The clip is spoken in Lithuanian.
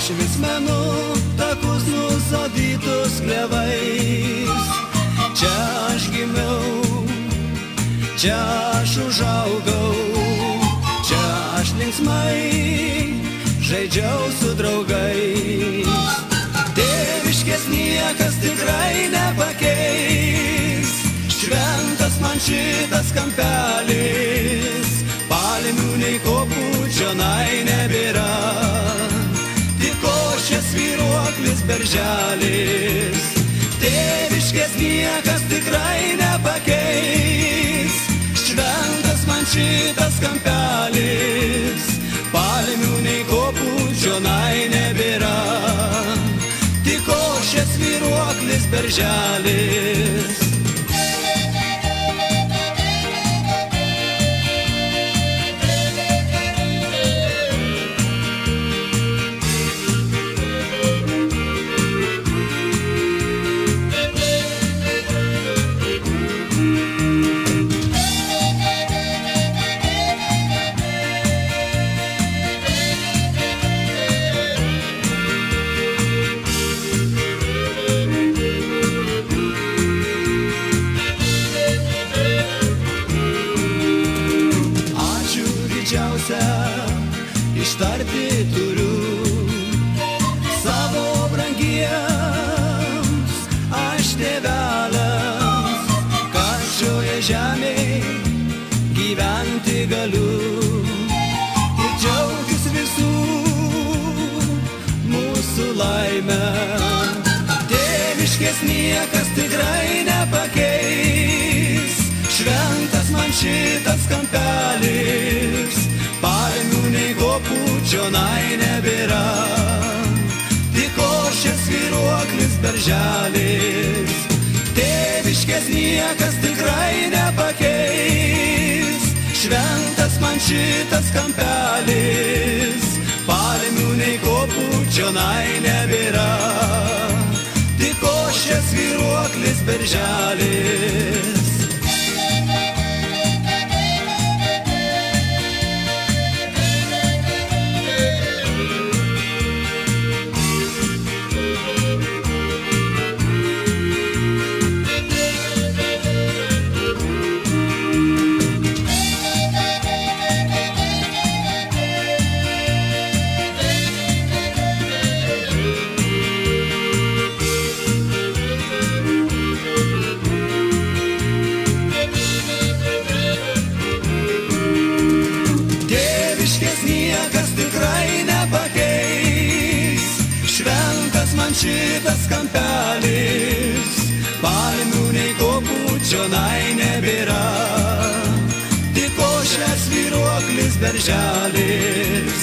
Aš vis menu takus nusadytus klevais. Čia aš gimiau, čia aš užaugau, čia aš linksmai žaidžiau su draugais. Tėviškės niekas tikrai nepakeis, šventas man šitas kampelis, palmių nei kopų čionai nebėra, tik ošės svyruoklis berželis. Tėviškės niekas tikrai nepakeis, šventas man šitas kampelis, palmių nei kopų čionai nebėra, tik ošės svyruoklis berželis. Ištarti turiu savo brangiems aš tėvelams, kad šioje žemėje gyventi galiu ir džiaugtis visų mūsų laimę. Tėviškės niekas tikrai nepakeis, šventas man šitas kampelis, palmių nei kopų čionai nebėra, tik ošės svyruoklis berželis. Tėviškės niekas tikrai nepakeis, šventas man šitas kampelis, palmių nei kopų čionai nebėra, tik ošės svyruoklis berželis. Niekas tikrai nepakeis, šventas man šitas kampelis, palmių nei kopų čionai nebėra, tik ošės svyruoklis berželis.